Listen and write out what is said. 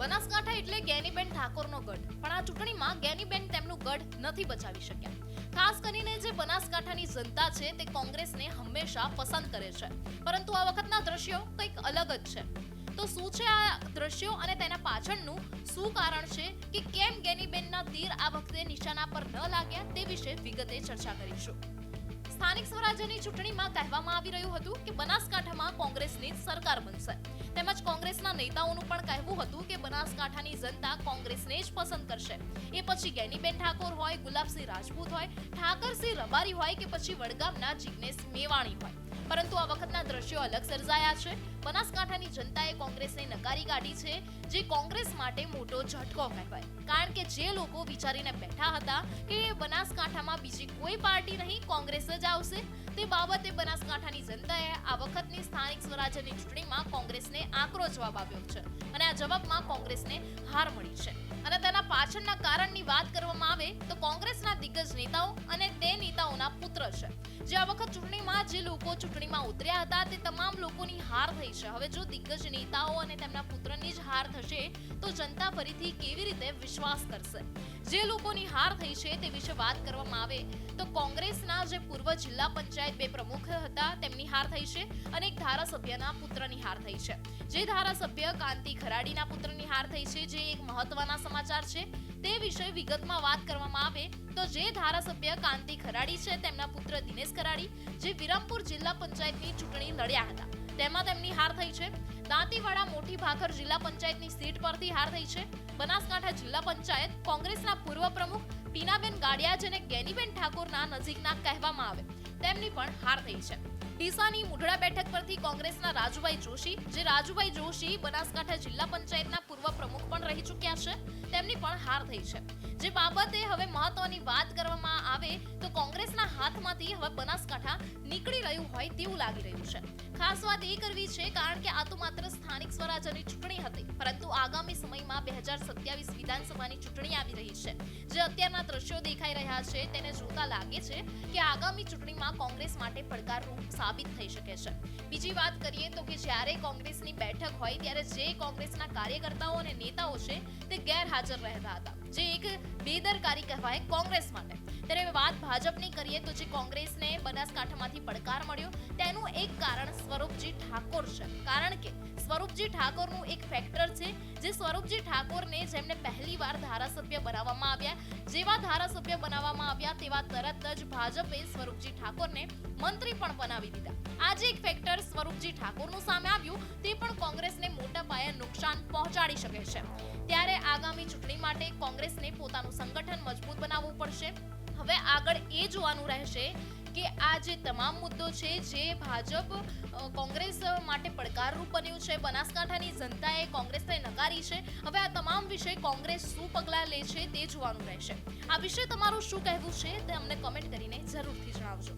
બનાસકાંઠા એટલે જ્ઞાનીબેન ઠાકોરનો ગઢ, પણ આ ચૂંટણીમાં જ્ઞાનીબેન તેમનું ગઢ નથી બચાવી શક્યા। ખાસ કરીને જે બનાસકાંઠાની જનતા છે તે કોંગ્રેસને હંમેશા પસંદ કરે છે, પરંતુ આ વખતના દ્રશ્યો કંઈક અલગ જ છે। તો શું છે આ દ્રશ્યો અને તેના પાછળનું શું કારણ છે કે કેમ જ્ઞાનીબેનના તીર આ વખતે નિશાના પર ન લાગ્યા તે વિશે વિગતે ચર્ચા કરીશું। સ્થાનિક સ્વરાજ્યની ચૂંટણીમાં કહેવામાં આવી રહ્યું હતું કે બનાસકાંઠામાં કોંગ્રેસની સરકાર બનશે, તેમજ કોંગ્રેસના નેતાઓનું પણ કહેવું હતું કે બનાસકાંઠાની જનતા કોંગ્રેસને જ પસંદ કરશે। એ પછી જ્ઞાનીબેન ઠાકોર હોય, ગુલાબસિંહ રાજપૂત હોય, ઠાકરસિંહ રબારી હોય કે પછી વડગામના જિગ્નેશ મેવાણી હોય, પરંતુ આ વખતના દ્રશ્યો અલગ સર્જાયા છે। બનાસકાંઠાની જનતાએ કોંગ્રેસને નકારી કાઢી છે, જે કોંગ્રેસ માટે મોટો ઝટકો કહેવાય, કારણ કે જે લોકો વિચારીને બેઠા હતા કે બનાસકાંઠામાં બીજી કોઈ પાર્ટી નહીં, કોંગ્રેસ જ આવશે, તે બાબતે બનાસકાંઠાની જનતાએ આ વખતની સ્થાનિક સ્વરાજ્યની ચૂંટણીમાં કોંગ્રેસને આકરો જવાબ આપ્યો છે અને આ જવાબમાં કોંગ્રેસને હાર મળી છે। અને તેના પાછળના કારણની વાત કરવામાં આવે તો કોંગ્રેસના દિગ્ગજ નેતાઓ અને તે નેતાઓના પુત્ર છે, જે આ વખત ચૂંટણીમાં જે લોકો ચૂંટણીમાં ઉતર્યા હતા તે તમામ લોકોની હાર થઈ છે। હવે જો દિગ્ગજ નેતાઓ અને તેમના પુત્રની જ હાર થશે તો જનતા ફરીથી કેવી રીતે વિશ્વાસ કરશે? જે લોકોની હાર થઈ છે તે વિશે વાત કરવામાં આવે તો કોંગ્રેસના જે પૂર્વ જિલ્લા પંચાયત બે પ્રમુખ હતા તેમની હાર થઈ છે અને એક ધારાસભ્યના પુત્રની હાર થઈ છે। જે ધારાસભ્ય કાંતિ ખરાડીના પુત્રની હાર થઈ છે, જે એક મહત્વના સમાચાર છે, તે વિશે વિગતમાં વાત કરવામાં આવે તો જે ધારાસભ્ય કાંતિ ખરાડી છે તેમના પુત્ર દિનેશ ખરાડી, જે વિરમપુર જિલ્લા પંચાયતની ચૂંટણી લડ્યા હતા, તેમાં તેમની હાર થઈ છે। દાંતીવાડા મોટી ભાખર જિલ્લા પંચાયતની સીટ પરથી હાર થઈ છે। બનાસકાંઠા જિલ્લા પંચાયત કોંગ્રેસના પૂર્વ પ્રમુખ પીનાબેન ગાડિયા, જેને જ્ઞાનીબેન ઠાકોરના નજીકના કહેવામાં આવે, તેમની પણ હાર થઈ છે। ડીસાની મુઢડા બેઠક પરથી કોંગ્રેસના રાજુભાઈ જોશી, જે રાજુભાઈ જોશી બનાસકાંઠા જિલ્લા પંચાયતના પૂર્વ પ્રમુખ પણ રહી ચૂક્યા છે, તેમની પણ હાર થઈ છે। જે બાબતે હવે મહત્વની વાત કરવામાં આવે તો કોંગ્રેસના હાથમાંથી હવે બનાસકાંઠા નીકળી રહ્યું હોય તેવું લાગી રહ્યું છે। ખાસ વાત એ કરવી છે કારણ કે આ તો માત્ર સ્થાનિક સ્વરાજ્યની ચૂંટણી હતી, પરંતુ આગામી સમયમાં 2027 વિધાનસભાની ચૂંટણી આવી રહી છે। જે અત્યારના દ્રશ્યો દેખાઈ રહ્યા છે તેને જોતા લાગે છે કે આગામી ચૂંટણીમાં કોંગ્રેસ માટે પડકારરૂપ સાબિત થઈ શકે છે। બીજી વાત કરીએ તો કે જ્યારે કોંગ્રેસની બેઠક હોય ત્યારે જે કોંગ્રેસના કાર્યકર્તાઓ અને નેતાઓ છે તે ગેરહાજર રહેતા હતા, જે એક બેદરકારી કહેવાય કોંગ્રેસ માટે। ત્યારે વાત ભાજપની કરીએ તો જે કોંગ્રેસને બનાસકાંઠામાંથી પડકાર મળ્યો તેનું એક કારણ સ્વરૂપજી ઠાકોર છે, કારણ કે સ્વરૂપજી ઠાકોરનું એક ફેક્ટર છે, જે સ્વરૂપજી ઠાકોરને જેમને પહેલીવાર ધારાસભ્ય બનાવવામાં આવ્યા, જેવા ધારાસભ્ય બનાવવામાં આવ્યા તેવા તરત જ ભાજપે સ્વરૂપજી ઠાકોરને મંત્રી પણ બનાવી દીધા। આજે એક ફેક્ટર સ્વરૂપજી ઠાકોરનું સામે આવ્યું, તે પણ કોંગ્રેસને મોટા પાયે નુકસાન પહોંચાડી શકે છે। ત્યારે આગામી ચૂંટણી માટે કોંગ્રેસને પોતાનું સંગઠન મજબૂત બનાવવું પડશે। હવે આગળ એ જોવાનું રહેશે કે આ જે તમામ મુદ્દો છે જે ભાજપ કોંગ્રેસ માટે પડકારરૂપ બન્યું છે, બનાસકાંઠાની જનતાએ કોંગ્રેસને નકારી છે, હવે આ તમામ વિશે કોંગ્રેસ શું પગલાં લે છે તે જોવાનું રહેશે। આ વિશે તમારું શું કહેવું છે તે અમને કમેન્ટ કરીને જરૂરથી જણાવજો।